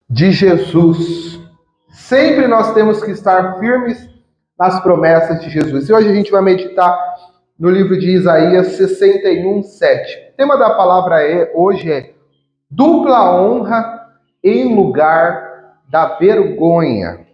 de Jesus. Sempre nós temos que estar firmes nas promessas de Jesus. E hoje a gente vai meditar no livro de Isaías 61, 7. O tema da palavra hoje é dupla honra em lugar da vergonha.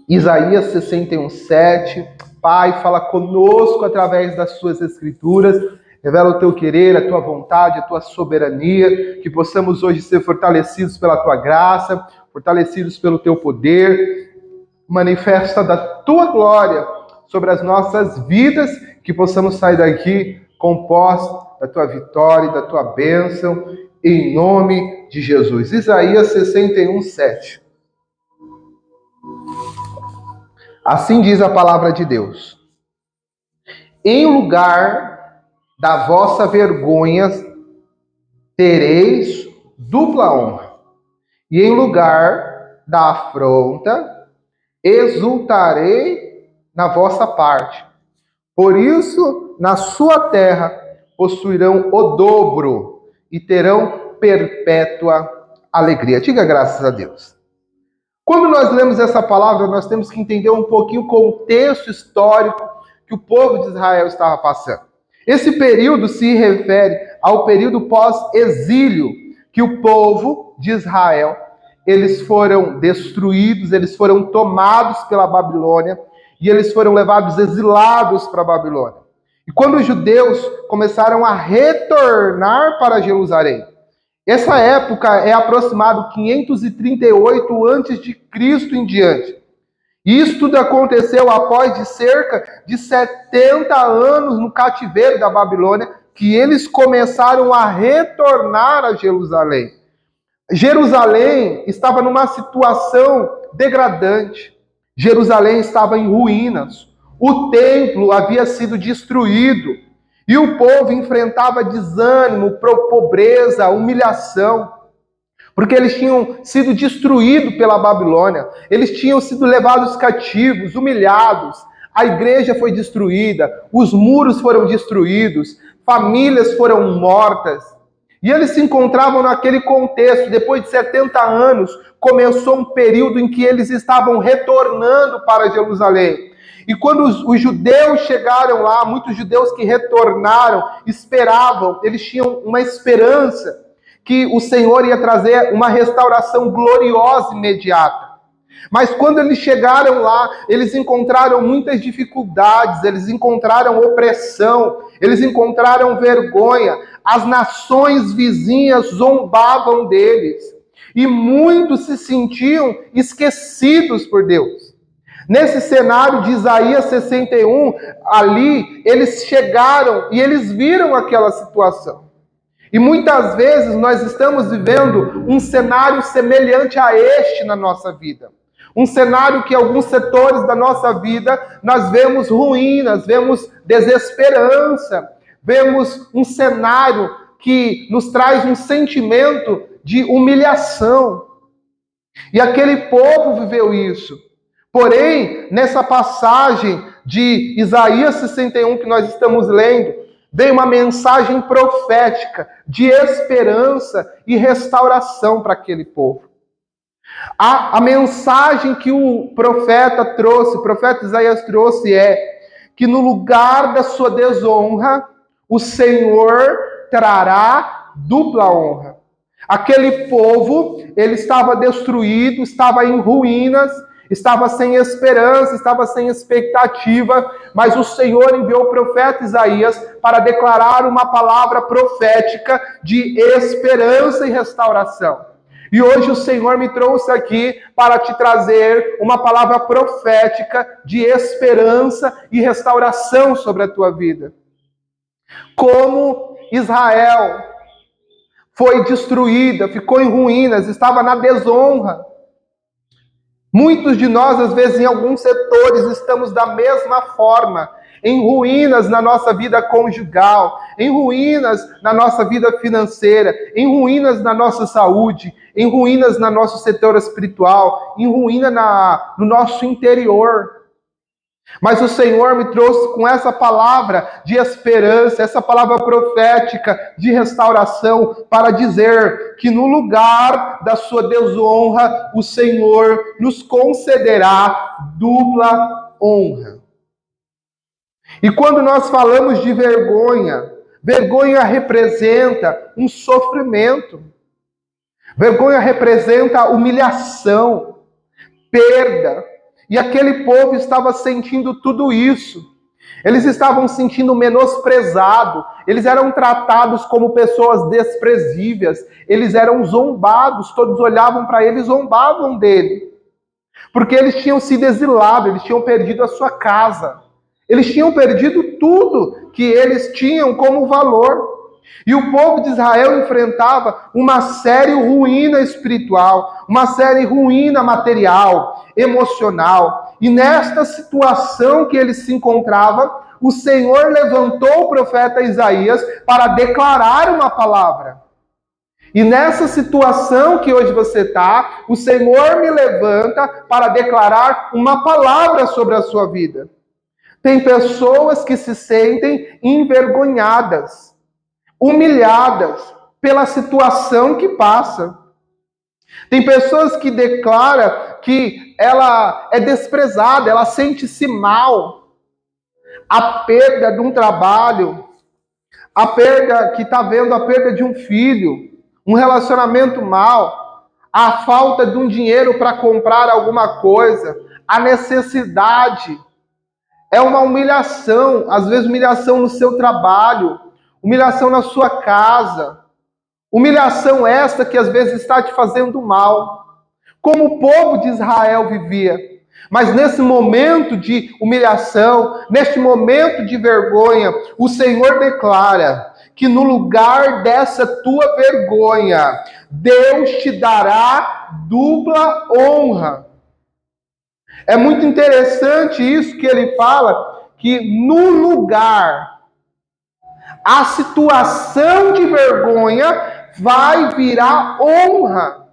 Isaías 61, 7. Pai, fala conosco através das suas escrituras. Revela o teu querer, a tua vontade, a tua soberania, que possamos hoje ser fortalecidos pela tua graça, fortalecidos pelo teu poder, manifesta da tua glória sobre as nossas vidas, que possamos sair daqui com posse da tua vitória e da tua bênção, em nome de Jesus. Isaías 61, 7. Assim diz a palavra de Deus: em lugar da vossa vergonha tereis dupla honra, e em lugar da afronta exultarei na vossa parte. Por isso, na sua terra possuirão o dobro e terão perpétua alegria. Diga graças a Deus. Quando nós lemos essa palavra, nós temos que entender um pouquinho o contexto histórico que o povo de Israel estava passando. Esse período se refere ao período pós-exílio, que o povo de Israel, eles foram destruídos, eles foram tomados pela Babilônia e eles foram levados exilados para a Babilônia. E quando os judeus começaram a retornar para Jerusalém, essa época é aproximado 538 a.C. em diante. Isso tudo aconteceu após de cerca de 70 anos no cativeiro da Babilônia, que eles começaram a retornar a Jerusalém. Jerusalém estava numa situação degradante. Jerusalém estava em ruínas. O templo havia sido destruído. E o povo enfrentava desânimo, pobreza, humilhação, porque eles tinham sido destruídos pela Babilônia, eles tinham sido levados cativos, humilhados, a igreja foi destruída, os muros foram destruídos, famílias foram mortas, e eles se encontravam naquele contexto. Depois de 70 anos, começou um período em que eles estavam retornando para Jerusalém. E quando os judeus chegaram lá, muitos judeus que retornaram, esperavam, eles tinham uma esperança que o Senhor ia trazer uma restauração gloriosa imediata. Mas quando eles chegaram lá, eles encontraram muitas dificuldades, eles encontraram opressão, eles encontraram vergonha. As nações vizinhas zombavam deles. E muitos se sentiam esquecidos por Deus. Nesse cenário de Isaías 61, ali, eles chegaram e eles viram aquela situação. E muitas vezes nós estamos vivendo um cenário semelhante a este na nossa vida. Um cenário que em alguns setores da nossa vida nós vemos ruínas, vemos desesperança, vemos um cenário que nos traz um sentimento de humilhação. E aquele povo viveu isso. Porém, nessa passagem de Isaías 61 que nós estamos lendo, veio uma mensagem profética de esperança e restauração para aquele povo. A mensagem que o profeta trouxe, o profeta Isaías trouxe é que no lugar da sua desonra, o Senhor trará dupla honra. Aquele povo, ele estava destruído, estava em ruínas, estava sem esperança, estava sem expectativa, mas o Senhor enviou o profeta Isaías para declarar uma palavra profética de esperança e restauração. E hoje o Senhor me trouxe aqui para te trazer uma palavra profética de esperança e restauração sobre a tua vida. Como Israel foi destruída, ficou em ruínas, estava na desonra. Muitos de nós, às vezes, em alguns setores, estamos da mesma forma, em ruínas na nossa vida conjugal, em ruínas na nossa vida financeira, em ruínas na nossa saúde, em ruínas no nosso setor espiritual, em ruína no nosso interior. Mas o Senhor me trouxe com essa palavra de esperança, essa palavra profética de restauração, para dizer que no lugar da sua desonra, o Senhor nos concederá dupla honra. E quando nós falamos de vergonha, vergonha representa um sofrimento. Vergonha representa humilhação, perda. E aquele povo estava sentindo tudo isso. Eles estavam sentindo menosprezado. Eles eram tratados como pessoas desprezíveis. Eles eram zombados. Todos olhavam para ele e zombavam dele. Porque eles tinham sido exilados. Eles tinham perdido a sua casa. Eles tinham perdido tudo que eles tinham como valor. E o povo de Israel enfrentava uma séria ruína espiritual, uma séria ruína material, emocional. E nesta situação que ele se encontrava, o Senhor levantou o profeta Isaías para declarar uma palavra. E nessa situação que hoje você está, o Senhor me levanta para declarar uma palavra sobre a sua vida. Tem pessoas que se sentem envergonhadas, humilhadas pela situação que passa. Tem pessoas que declaram que ela é desprezada, ela sente-se mal. A perda de um trabalho, a perda que está vendo a perda de um filho, um relacionamento mal, a falta de um dinheiro para comprar alguma coisa, a necessidade. É uma humilhação, às vezes humilhação no seu trabalho, humilhação na sua casa, humilhação esta que às vezes está te fazendo mal, como o povo de Israel vivia. Mas nesse momento de humilhação, neste momento de vergonha, o Senhor declara que no lugar dessa tua vergonha, Deus te dará dupla honra. É muito interessante isso que ele fala, que no lugar, a situação de vergonha vai virar honra.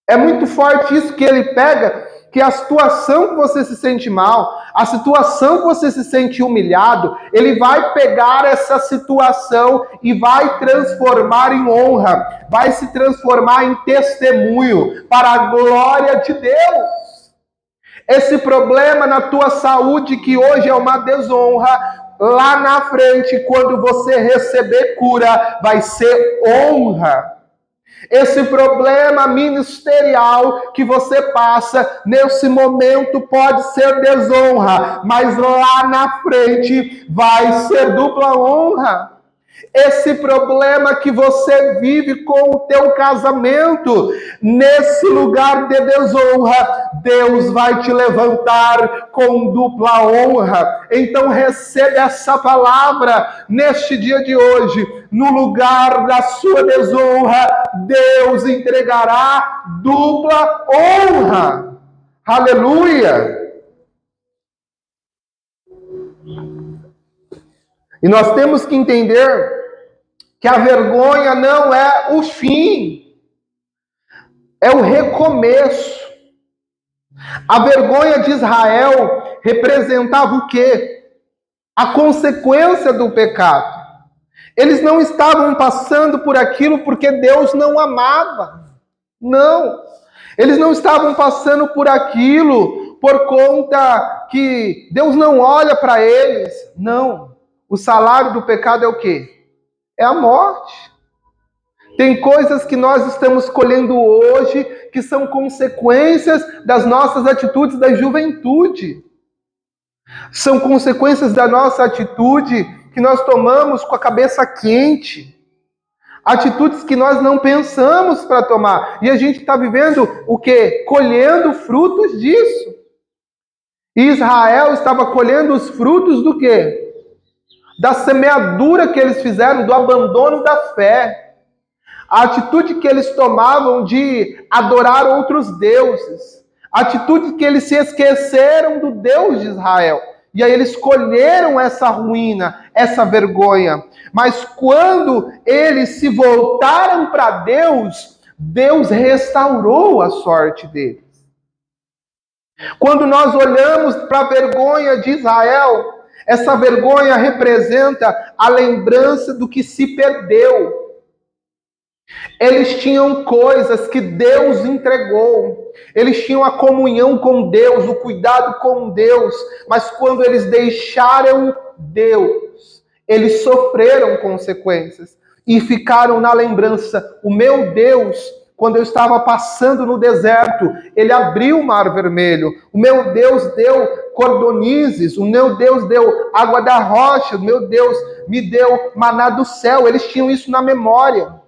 É muito forte isso que ele pega, que a situação que você se sente mal, a situação que você se sente humilhado, ele vai pegar essa situação e vai transformar em honra, vai se transformar em testemunho para a glória de Deus. Esse problema na tua saúde, que hoje é uma desonra, lá na frente, quando você receber cura, vai ser honra. Esse problema ministerial que você passa, nesse momento pode ser desonra, mas lá na frente vai ser dupla honra. Esse problema que você vive com o teu casamento, nesse lugar de desonra, Deus vai te levantar com dupla honra. Então receba essa palavra neste dia de hoje. No lugar da sua desonra, Deus entregará dupla honra. Aleluia! E nós temos que entender que a vergonha não é o fim, é o recomeço. A vergonha de Israel representava o quê? A consequência do pecado. Eles não estavam passando por aquilo porque Deus não amava. Não. Eles não estavam passando por aquilo por conta que Deus não olha para eles. Não. O salário do pecado é o quê? É a morte. Tem coisas que nós estamos colhendo hoje que são consequências das nossas atitudes da juventude. São consequências da nossa atitude que nós tomamos com a cabeça quente. Atitudes que nós não pensamos para tomar. E a gente está vivendo o quê? Colhendo frutos disso. E Israel estava colhendo os frutos do quê? Da semeadura que eles fizeram, do abandono da fé. A atitude que eles tomavam de adorar outros deuses. A atitude que eles se esqueceram do Deus de Israel. E aí eles colheram essa ruína, essa vergonha. Mas quando eles se voltaram para Deus, Deus restaurou a sorte deles. Quando nós olhamos para a vergonha de Israel, essa vergonha representa a lembrança do que se perdeu. Eles tinham coisas que Deus entregou. Eles tinham a comunhão com Deus, o cuidado com Deus. Mas quando eles deixaram Deus, eles sofreram consequências. E ficaram na lembrança. O meu Deus, quando eu estava passando no deserto, ele abriu o mar vermelho. O meu Deus deu cordonizes. O meu Deus deu água da rocha. O meu Deus me deu maná do céu. Eles tinham isso na memória.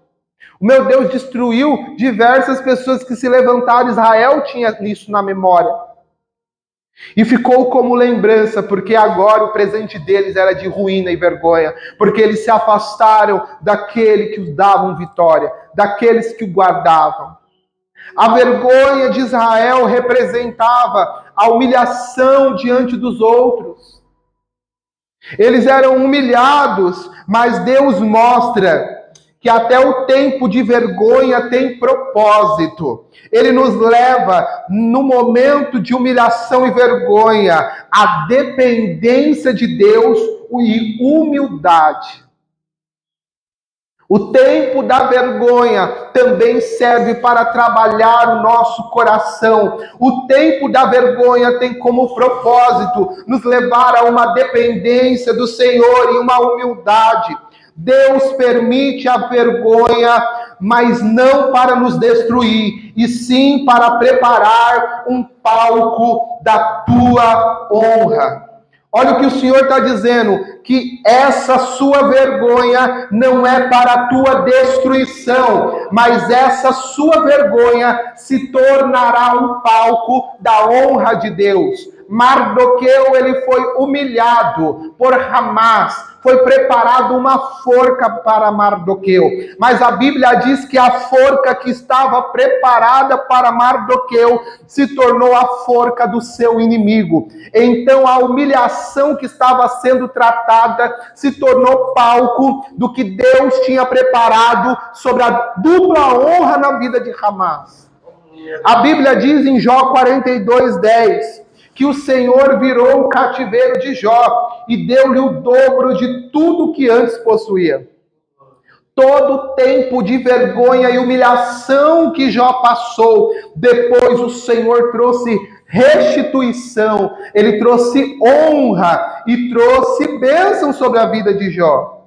O meu Deus destruiu diversas pessoas que se levantaram. Israel tinha isso na memória. E ficou como lembrança, porque agora o presente deles era de ruína e vergonha. Porque eles se afastaram daquele que os davam vitória, daqueles que o guardavam. A vergonha de Israel representava a humilhação diante dos outros. Eles eram humilhados, mas Deus mostra que até o tempo de vergonha tem propósito. Ele nos leva, no momento de humilhação e vergonha, à dependência de Deus e humildade. O tempo da vergonha também serve para trabalhar o nosso coração. O tempo da vergonha tem como propósito nos levar a uma dependência do Senhor e uma humildade. Deus permite a vergonha, mas não para nos destruir, e sim para preparar um palco da tua honra. Olha o que o Senhor está dizendo, que essa sua vergonha não é para a tua destruição, mas essa sua vergonha se tornará um palco da honra de Deus. Mardoqueu, ele foi humilhado por Hamas, foi preparado uma forca para Mardoqueu, mas a Bíblia diz que a forca que estava preparada para Mardoqueu se tornou a forca do seu inimigo. Então a humilhação que estava sendo tratada se tornou palco do que Deus tinha preparado sobre a dupla honra na vida de Hamas. A Bíblia diz em Jó 42:10 que o Senhor virou o cativeiro de Jó e deu-lhe o dobro de tudo que antes possuía. Todo o tempo de vergonha e humilhação que Jó passou, depois o Senhor trouxe restituição, ele trouxe honra e trouxe bênção sobre a vida de Jó.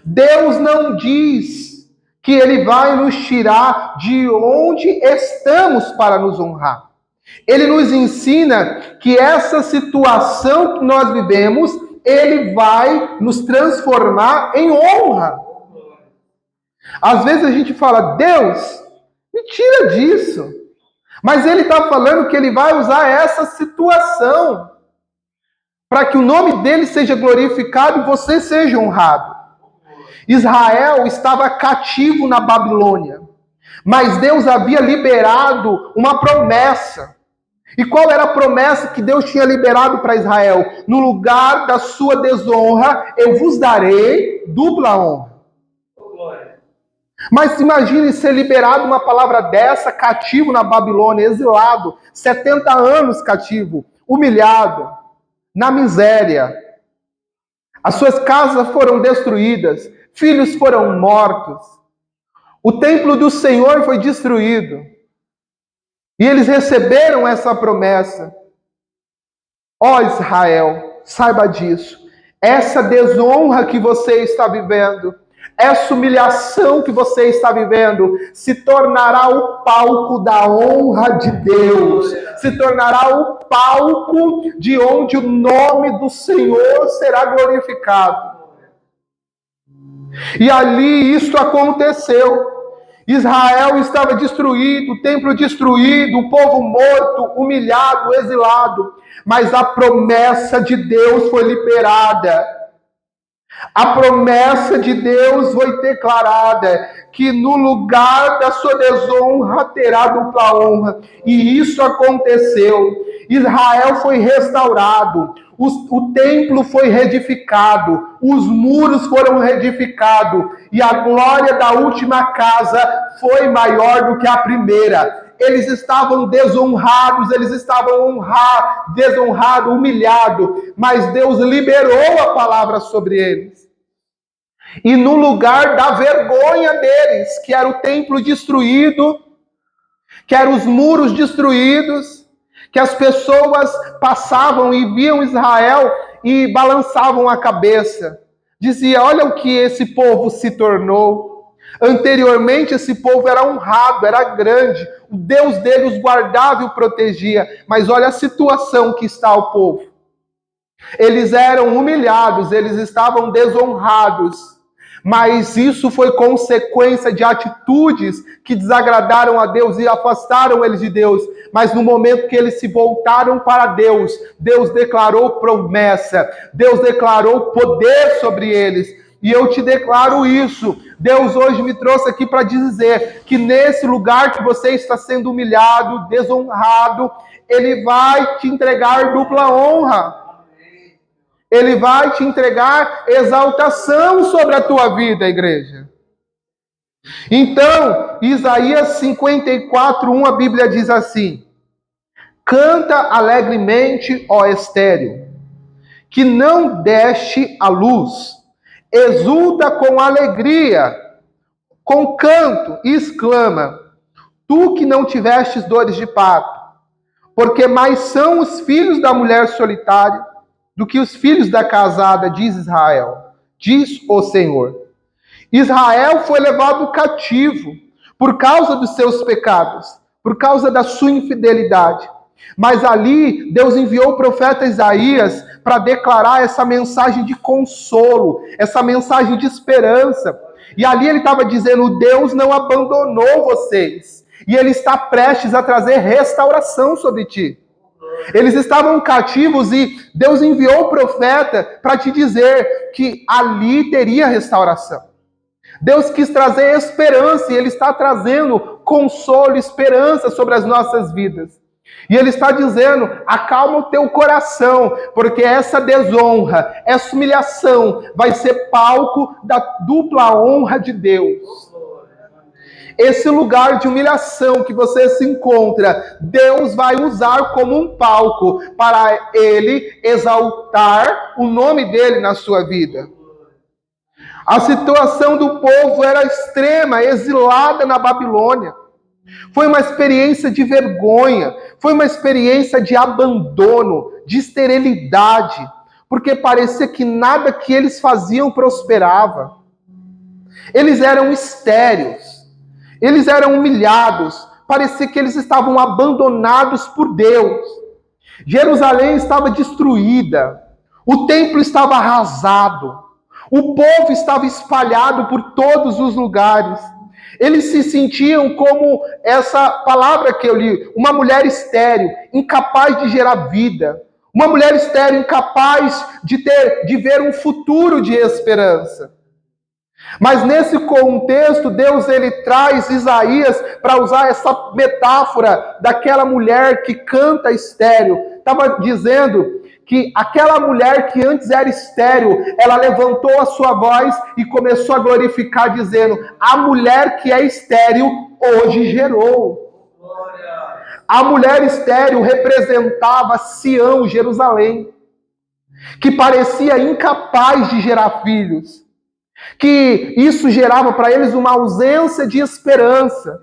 Deus não diz que ele vai nos tirar de onde estamos para nos honrar. Ele nos ensina que essa situação que nós vivemos, ele vai nos transformar em honra. Às vezes a gente fala, Deus, me tira disso. Mas ele está falando que ele vai usar essa situação para que o nome dele seja glorificado e você seja honrado. Israel estava cativo na Babilônia, mas Deus havia liberado uma promessa. E qual era a promessa que Deus tinha liberado para Israel? No lugar da sua desonra, eu vos darei dupla honra. Mas imagine ser liberado uma palavra dessa, cativo na Babilônia, exilado, 70 anos cativo, humilhado, na miséria. As suas casas foram destruídas, filhos foram mortos. O templo do Senhor foi destruído. E eles receberam essa promessa. Ó Israel, saiba disso. Essa desonra que você está vivendo, essa humilhação que você está vivendo, se tornará o palco da honra de Deus. Se tornará o palco de onde o nome do Senhor será glorificado. E ali isso aconteceu. Israel estava destruído, o templo destruído, o povo morto, humilhado, exilado. Mas a promessa de Deus foi liberada. A promessa de Deus foi declarada, que no lugar da sua desonra terá dupla honra. E isso aconteceu. Israel foi restaurado. O templo foi reedificado, os muros foram reedificados, e a glória da última casa foi maior do que a primeira. eles estavam desonrados, eles estavam desonrados, humilhados, mas Deus liberou a palavra sobre eles. E no lugar da vergonha deles, que era o templo destruído, que eram os muros destruídos, que as pessoas passavam e viam Israel e balançavam a cabeça. Dizia, olha o que esse povo se tornou. Anteriormente esse povo era honrado, era grande, o Deus dele os guardava e o protegia, mas olha a situação que está o povo. Eles eram humilhados, eles estavam desonrados, mas isso foi consequência de atitudes que desagradaram a Deus e afastaram eles de Deus. Mas no momento que eles se voltaram para Deus, Deus declarou promessa, Deus declarou poder sobre eles. E eu te declaro isso. Deus hoje me trouxe aqui para dizer que nesse lugar que você está sendo humilhado, desonrado, Ele vai te entregar dupla honra. Ele vai te entregar exaltação sobre a tua vida, igreja. Então, Isaías 54:1, a Bíblia diz assim: canta alegremente, ó estéril, que não deste a luz, exulta com alegria, com canto, e exclama, tu que não tivestes dores de parto, porque mais são os filhos da mulher solitária do que os filhos da casada, diz Israel, diz o Senhor. Israel foi levado cativo por causa dos seus pecados, por causa da sua infidelidade. Mas ali, Deus enviou o profeta Isaías para declarar essa mensagem de consolo, essa mensagem de esperança. E ali ele estava dizendo, Deus não abandonou vocês, e Ele está prestes a trazer restauração sobre ti. Eles estavam cativos e Deus enviou o profeta para te dizer que ali teria restauração. Deus quis trazer esperança e Ele está trazendo consolo, esperança sobre as nossas vidas. E Ele está dizendo, acalma o teu coração, porque essa desonra, essa humilhação vai ser palco da dupla honra de Deus. Esse lugar de humilhação que você se encontra, Deus vai usar como um palco para Ele exaltar o nome dEle na sua vida. A situação do povo era extrema, exilada na Babilônia. Foi uma experiência de vergonha, foi uma experiência de abandono, de esterilidade, porque parecia que nada que eles faziam prosperava. Eles eram estéreis. Eles eram humilhados, parecia que eles estavam abandonados por Deus. Jerusalém estava destruída, o templo estava arrasado, o povo estava espalhado por todos os lugares. Eles se sentiam como essa palavra que eu li, uma mulher estéril, incapaz de gerar vida, uma mulher estéril, incapaz de ver um futuro de esperança. Mas nesse contexto, Deus ele traz Isaías para usar essa metáfora daquela mulher que canta estéril. Estava dizendo que aquela mulher que antes era estéril, ela levantou a sua voz e começou a glorificar, dizendo, a mulher que é estéril hoje gerou. A mulher estéril representava Sião, Jerusalém, que parecia incapaz de gerar filhos. Que isso gerava para eles uma ausência de esperança.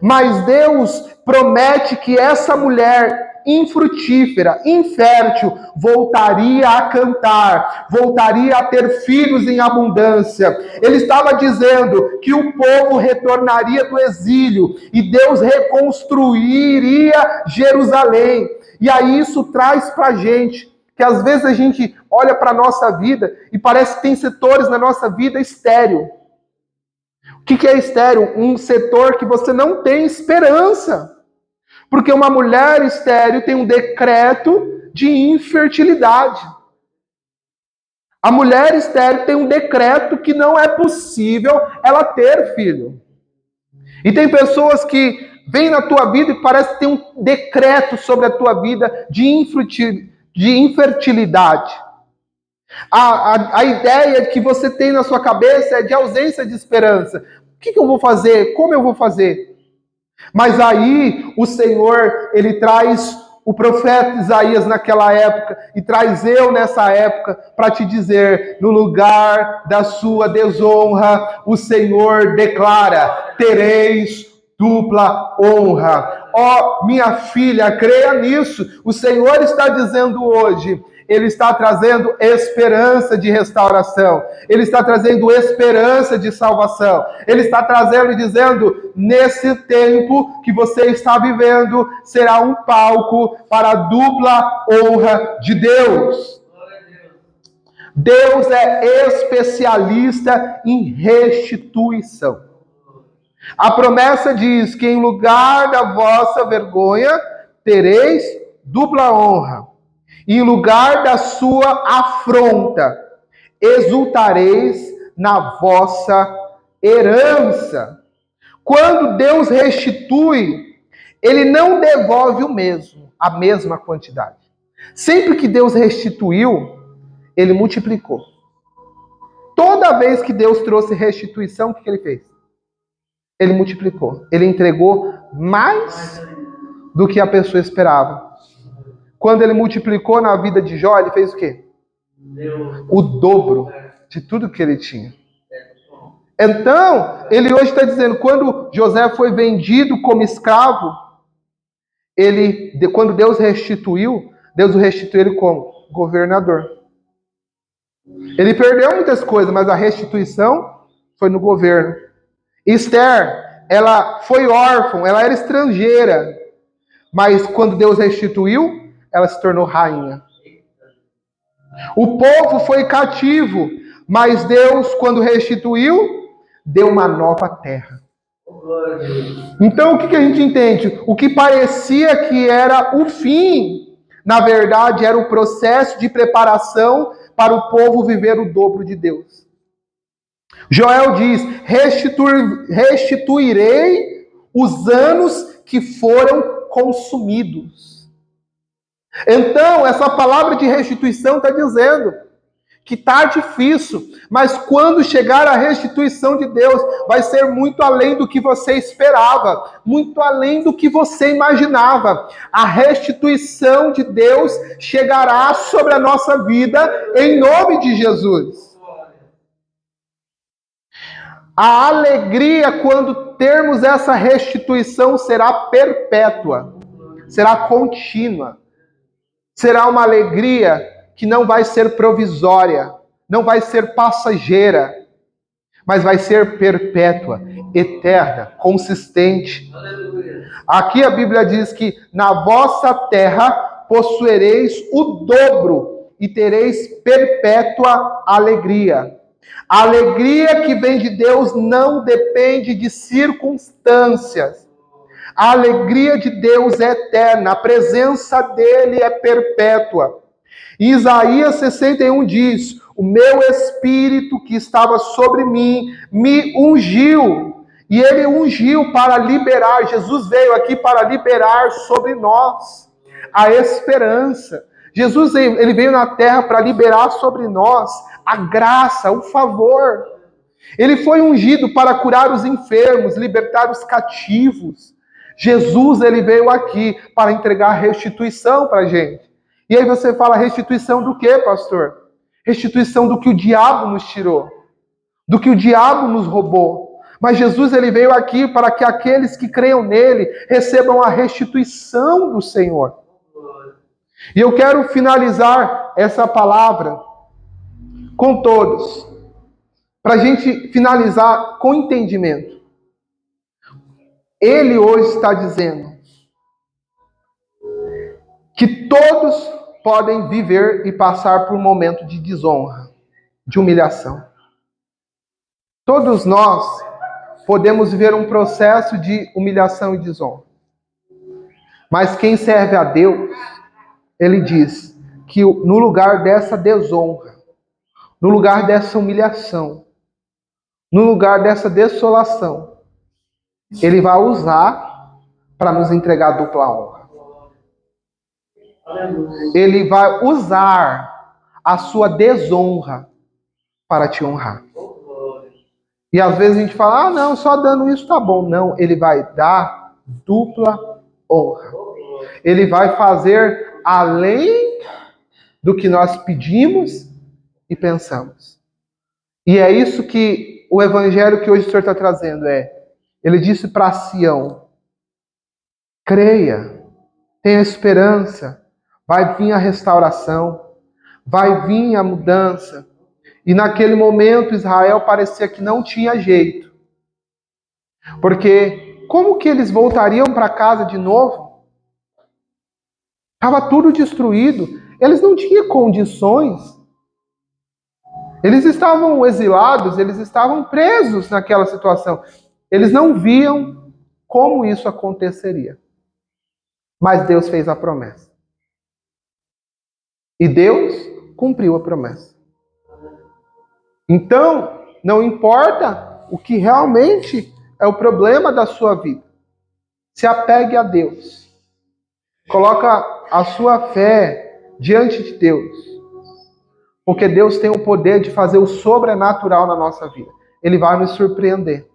Mas Deus promete que essa mulher infrutífera, infértil, voltaria a cantar, voltaria a ter filhos em abundância. Ele estava dizendo que o povo retornaria do exílio e Deus reconstruiria Jerusalém. E aí isso traz para a gente que às vezes a gente olha para a nossa vida e parece que tem setores na nossa vida estéril. O que é estéril? Um setor que você não tem esperança. Porque uma mulher estéril tem um decreto de infertilidade. A mulher estéril tem um decreto que não é possível ela ter filho. E tem pessoas que vêm na tua vida e parece que tem um decreto sobre a tua vida de infertilidade. A ideia que você tem na sua cabeça é de ausência de esperança. O que eu vou fazer? Como eu vou fazer? Mas aí o Senhor, ele traz o profeta Isaías naquela época e traz eu nessa época para te dizer: no lugar da sua desonra, o Senhor declara: tereis dupla honra. Ó, minha filha, creia nisso. O Senhor está dizendo hoje, Ele está trazendo esperança de restauração. Ele está trazendo esperança de salvação. Ele está trazendo e dizendo: nesse tempo que você está vivendo, será um palco para a dupla honra de Deus. Deus é especialista em restituição. A promessa diz que em lugar da vossa vergonha, tereis dupla honra. E em lugar da sua afronta, exultareis na vossa herança. Quando Deus restitui, Ele não devolve a mesma quantidade. Sempre que Deus restituiu, Ele multiplicou. Toda vez que Deus trouxe restituição, o que Ele fez? Ele multiplicou. Ele entregou mais do que a pessoa esperava. Quando ele multiplicou na vida de Jó, ele fez o quê? O dobro de tudo que ele tinha. Então, ele hoje está dizendo, quando José foi vendido como escravo, quando Deus o restituiu ele como governador. Ele perdeu muitas coisas, mas a restituição foi no governo. Esther, ela foi órfã, ela era estrangeira, mas quando Deus restituiu, ela se tornou rainha. O povo foi cativo, mas Deus, quando restituiu, deu uma nova terra. Então, o que a gente entende? O que parecia que era o fim, na verdade, era o processo de preparação para o povo viver o dobro de Deus. Joel diz: restituirei os anos que foram consumidos. Então, essa palavra de restituição está dizendo que está difícil, mas quando chegar a restituição de Deus, vai ser muito além do que você esperava, muito além do que você imaginava. A restituição de Deus chegará sobre a nossa vida, em nome de Jesus. A alegria, quando termos essa restituição, será perpétua, será contínua. Será uma alegria que não vai ser provisória, não vai ser passageira, mas vai ser perpétua, eterna, consistente. Aqui a Bíblia diz que na vossa terra possuireis o dobro e tereis perpétua alegria. A alegria que vem de Deus não depende de circunstâncias. A alegria de Deus é eterna, a presença dele é perpétua. Isaías 61 diz: o meu espírito que estava sobre mim me ungiu. E ele ungiu para liberar, Jesus veio aqui para liberar sobre nós a esperança. Jesus, ele veio na terra para liberar sobre nós a graça, o favor. Ele foi ungido para curar os enfermos, libertar os cativos. Jesus, ele veio aqui para entregar restituição para a gente. E aí você fala, restituição do quê, pastor? Restituição do que o diabo nos tirou, do que o diabo nos roubou. Mas Jesus, ele veio aqui para que aqueles que creiam nele recebam a restituição do Senhor. E eu quero finalizar essa palavra com todos, para a gente finalizar com entendimento. Ele hoje está dizendo que todos podem viver e passar por um momento de desonra, de humilhação. Todos nós podemos viver um processo de humilhação e desonra. Mas quem serve a Deus, ele diz que no lugar dessa desonra, no lugar dessa humilhação, no lugar dessa desolação, ele vai usar para nos entregar dupla honra. Ele vai usar a sua desonra para te honrar. E às vezes a gente fala, não, só dando isso tá bom. Não, ele vai dar dupla honra. Ele vai fazer além do que nós pedimos e pensamos. E é isso que o evangelho que hoje o Senhor está trazendo ele disse para Sião, creia, tenha esperança, vai vir a restauração, vai vir a mudança. E naquele momento Israel parecia que não tinha jeito. Porque como que eles voltariam para casa de novo? Estava tudo destruído. Eles não tinham condições. Eles estavam exilados, eles estavam presos naquela situação. Eles não viam como isso aconteceria. Mas Deus fez a promessa. E Deus cumpriu a promessa. Então, não importa o que realmente é o problema da sua vida. Se apegue a Deus. Coloca a sua fé diante de Deus. Porque Deus tem o poder de fazer o sobrenatural na nossa vida. Ele vai nos surpreender.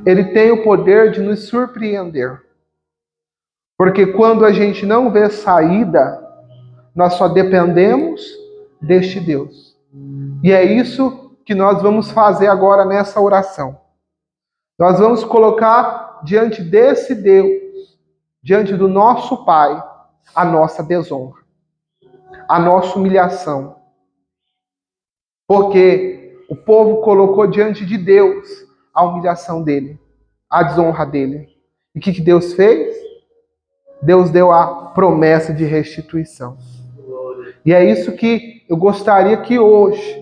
Ele tem o poder de nos surpreender. Porque quando a gente não vê saída, nós só dependemos deste Deus. E é isso que nós vamos fazer agora nessa oração. Nós vamos colocar diante desse Deus, diante do nosso Pai, a nossa desonra, a nossa humilhação. Porque o povo colocou diante de Deus a humilhação dele, a desonra dele. E o que Deus fez? Deus deu a promessa de restituição. E é isso que eu gostaria que hoje,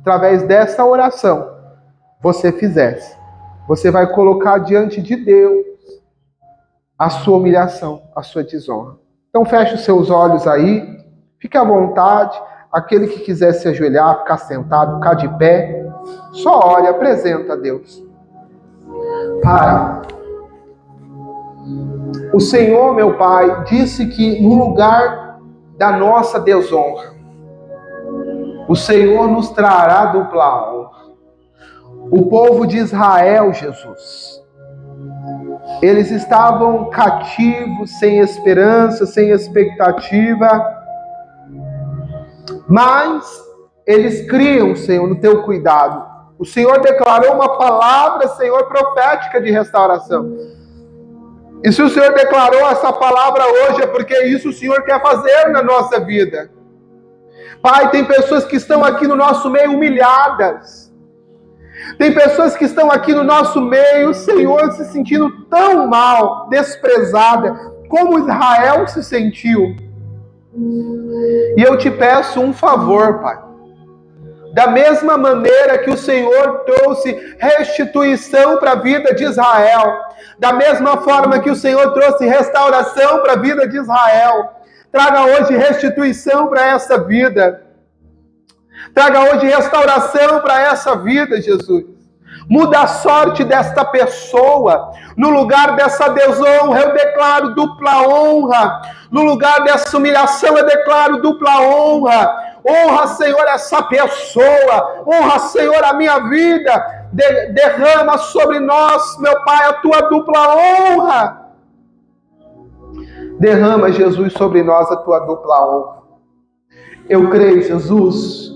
através dessa oração, você fizesse. Você vai colocar diante de Deus a sua humilhação, a sua desonra. Então feche os seus olhos aí, fique à vontade. Aquele que quiser se ajoelhar, ficar sentado, ficar de pé, só ore, apresenta a Deus. Pai, o Senhor, meu Pai, disse que no lugar da nossa desonra, o Senhor nos trará dupla honra. O povo de Israel, Jesus, eles estavam cativos, sem esperança, sem expectativa, mas eles criam, Senhor, no teu cuidado. O Senhor declarou uma palavra, Senhor, profética de restauração. E se o Senhor declarou essa palavra hoje, é porque isso o Senhor quer fazer na nossa vida. Pai, tem pessoas que estão aqui no nosso meio humilhadas. Tem pessoas que estão aqui no nosso meio, Senhor, se sentindo tão mal, desprezada, como Israel se sentiu. E eu te peço um favor, Pai. Da mesma maneira que o Senhor trouxe restituição para a vida de Israel, da mesma forma que o Senhor trouxe restauração para a vida de Israel, traga hoje restituição para essa vida. Traga hoje restauração para essa vida, Jesus. Muda a sorte desta pessoa. No lugar dessa desonra, eu declaro dupla honra. No lugar dessa humilhação, eu declaro dupla honra. Honra, Senhor, essa pessoa. Honra, Senhor, a minha vida. Derrama sobre nós, meu Pai, a tua dupla honra. Derrama, Jesus, sobre nós a tua dupla honra. Eu creio, Jesus,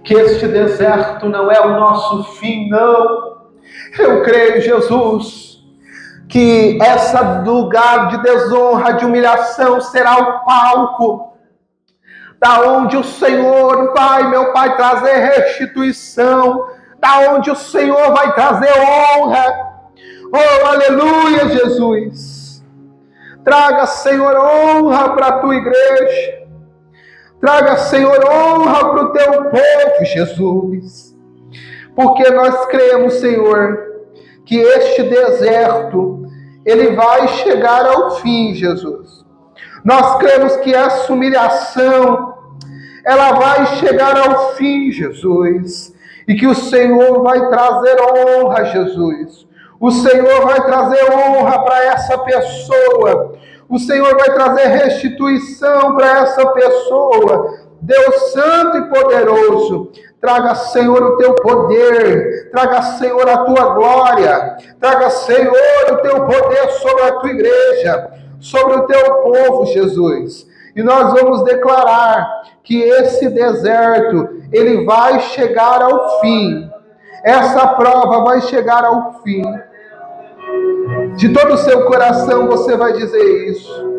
que este deserto não é o nosso fim, não. Eu creio, Jesus, que esse lugar de desonra, de humilhação, será o palco da onde o Senhor vai, meu Pai, trazer restituição, da onde o Senhor vai trazer honra. Oh, aleluia, Jesus. Traga, Senhor, honra para a tua igreja. Traga, Senhor, honra para o teu povo, Jesus. Porque nós cremos, Senhor, que este deserto, ele vai chegar ao fim, Jesus. Nós cremos que essa humilhação, ela vai chegar ao fim, Jesus. E que o Senhor vai trazer honra, Jesus. O Senhor vai trazer honra para essa pessoa. O Senhor vai trazer restituição para essa pessoa. Deus Santo e Poderoso, Traga, Senhor, o teu poder. Traga, Senhor, a tua glória. Traga, Senhor, o teu poder sobre a tua igreja, sobre o teu povo, Jesus. E nós vamos declarar que esse deserto, ele vai chegar ao fim. Essa prova vai chegar ao fim. De todo o seu coração você vai dizer isso.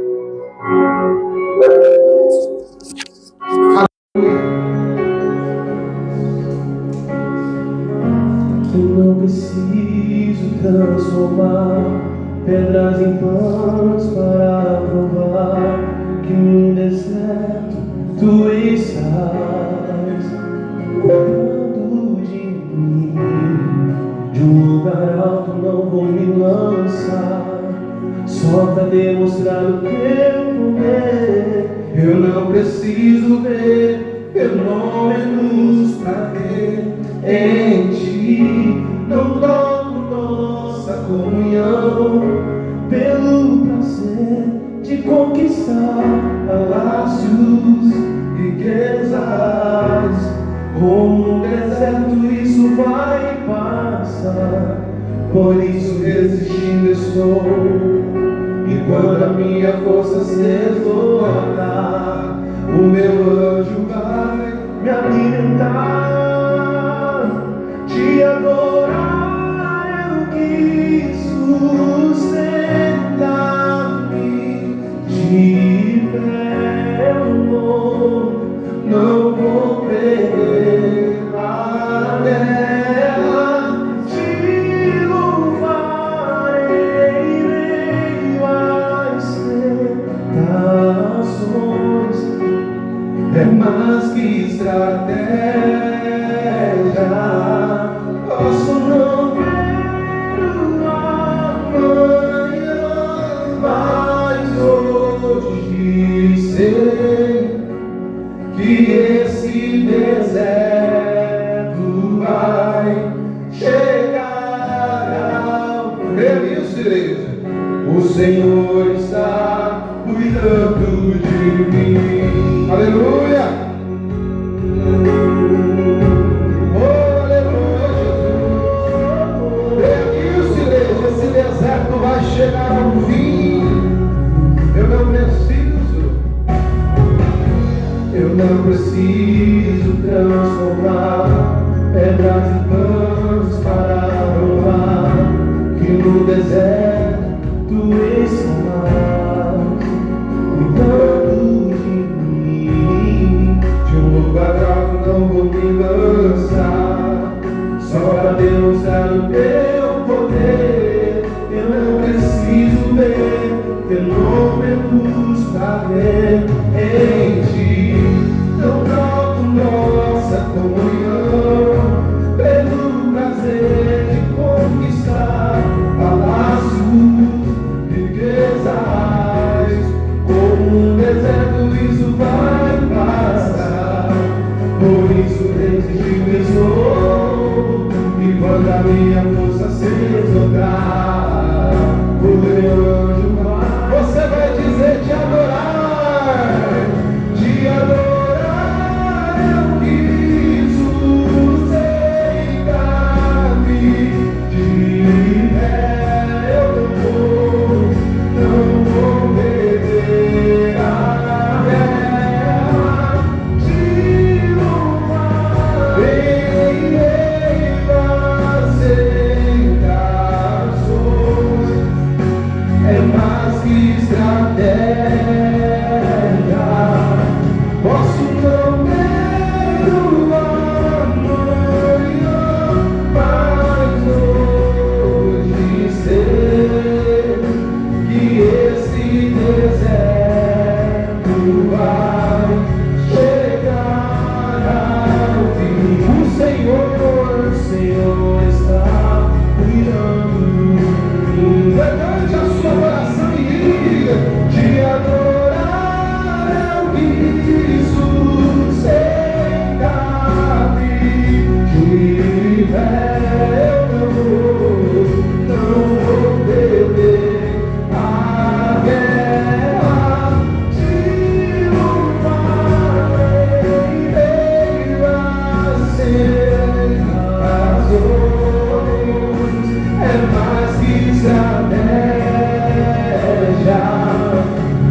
Eu não preciso transformar pedras em pães para provar que no deserto tu estás cuidando de mim. De um lugar alto não vou me lançar, só para demonstrar o teu poder. Eu não preciso ver fenômenos pra ver em ti. Não troco nossa comunhão pelo prazer de conquistar palácios, riquezas. Como um deserto isso vai passar, por isso resistindo estou. E quando a minha força se esgotar, o meu anjo vai me alimentar. Te adorar eu quis sustentar-me. De pé eu não vou perder a guerra. Te louvarei em meio às tentações. É mais que estratégia. Posso não ver o amanhã, mas hoje sei que esse deserto vai chegar ao fim. Isso, igreja. O Senhor está cuidando de mim. Aleluia! Oh, aleluia, Jesus. Isso, igreja. Esse deserto vai chegar ao fim. Eu não preciso transformar pedras em pães para provar que no deserto tu estás cuidando de mim. De um lugar alto não vou me lançar, só para demonstrar o teu poder. Eu não preciso ver fenômenos para ver em ti. Não troco nossa comunhão pelo prazer de conquistar palácios, riquezas. Como um deserto isso vai passar, por isso resistindo estou. E quando a minha força se esgotar, o meu anjo vai. Você vai dizer te adorar, te adorar eu quis sustentar-me. De pé eu não vou perder a guerra. Te louvar em meio a ser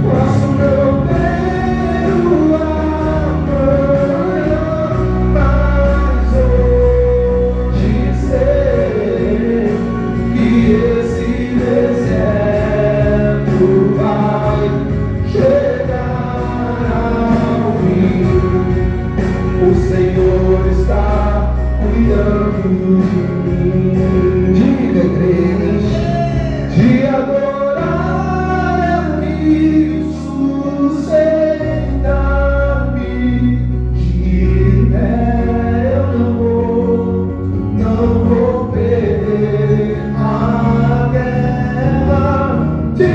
Posso não ver o amanhã, mas hoje sei que esse deserto vai chegar ao fim. O Senhor está cuidando de mim. Diga, igreja, de adorar é o que sustenta-me. De pé eu não vou perder a guerra. De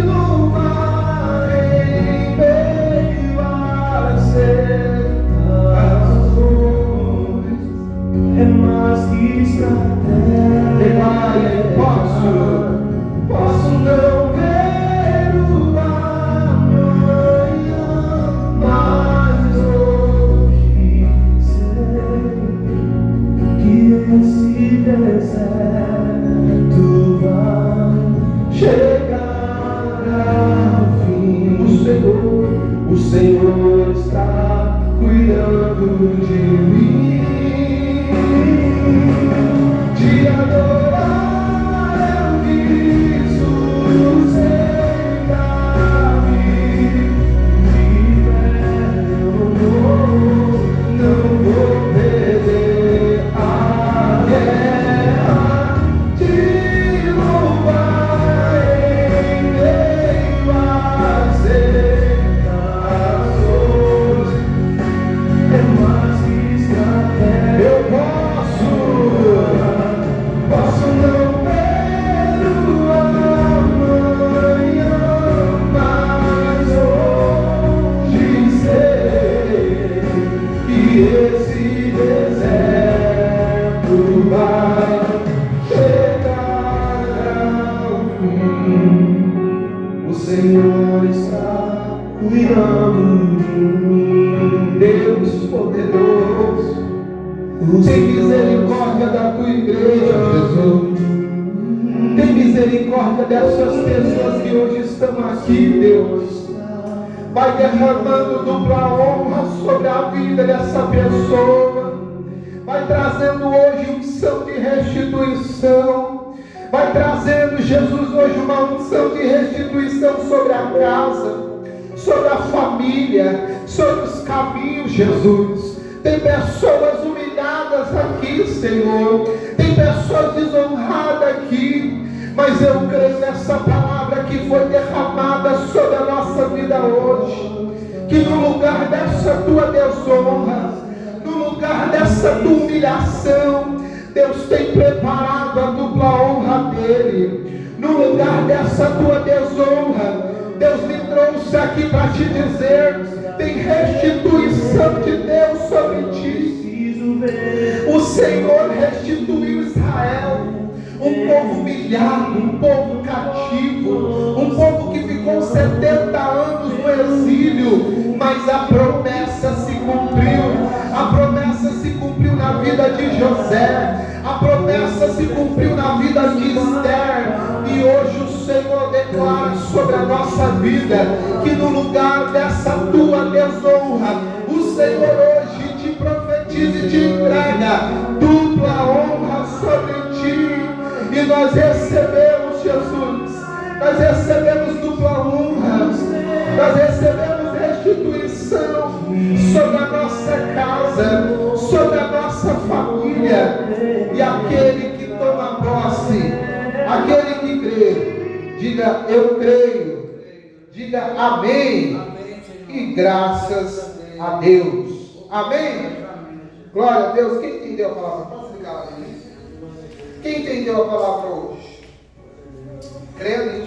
louvar em meio às tentações é mais que estratégia. Posso não ver o amanhã, mas hoje sei que esse deserto vai chegar ao fim. O Senhor está cuidando de mim. De adorar é o que sustenta-me. De pé eu não vou perder a guerra. De louvar em meio às tentações é mais que estratégia. Eu posso não ver o amanhã, mas hoje sei que esse deserto vai chegar ao fim. O Senhor está cuidando de mim. Deus poderoso, tem misericórdia da tua igreja, Jesus. Tem misericórdia dessas pessoas que hoje estão aqui, Deus. Vai derramando dupla honra sobre a vida dessa pessoa. Vai trazendo hoje unção de restituição. Vai trazendo, Jesus, hoje uma unção de restituição sobre a casa, sobre a família, sobre os caminhos, Jesus. Tem pessoas humilhadas aqui, Senhor. Tem pessoas desonradas aqui. Mas eu creio nessa palavra que foi derramada sobre a nossa vida hoje. Que no lugar dessa tua desonra, no lugar dessa tua humilhação, Deus tem preparado a dupla honra dele. No lugar dessa tua desonra, Deus me trouxe aqui para te dizer: tem restituição de Deus sobre ti. O Senhor restituiu Israel, um povo humilhado, um povo cativo, um povo que ficou 70 anos no exílio, mas a promessa se cumpriu. A promessa se cumpriu na vida de José, a promessa se cumpriu na vida de Esther, e hoje o Senhor declara sobre a nossa vida que no lugar dessa tua desonra, o Senhor hoje te profetiza e te entrega dupla honra sobre ti. E nós recebemos, Jesus, nós recebemos dupla honra, nós recebemos restituição sobre a nossa casa, sobre a nossa família. E aquele que toma posse, aquele que crê, diga: eu creio, diga amém, e graças a Deus. Amém? Glória a Deus. Quem entendeu a palavra? Posso ligar lá? Quem entendeu a palavra hoje? Crendo em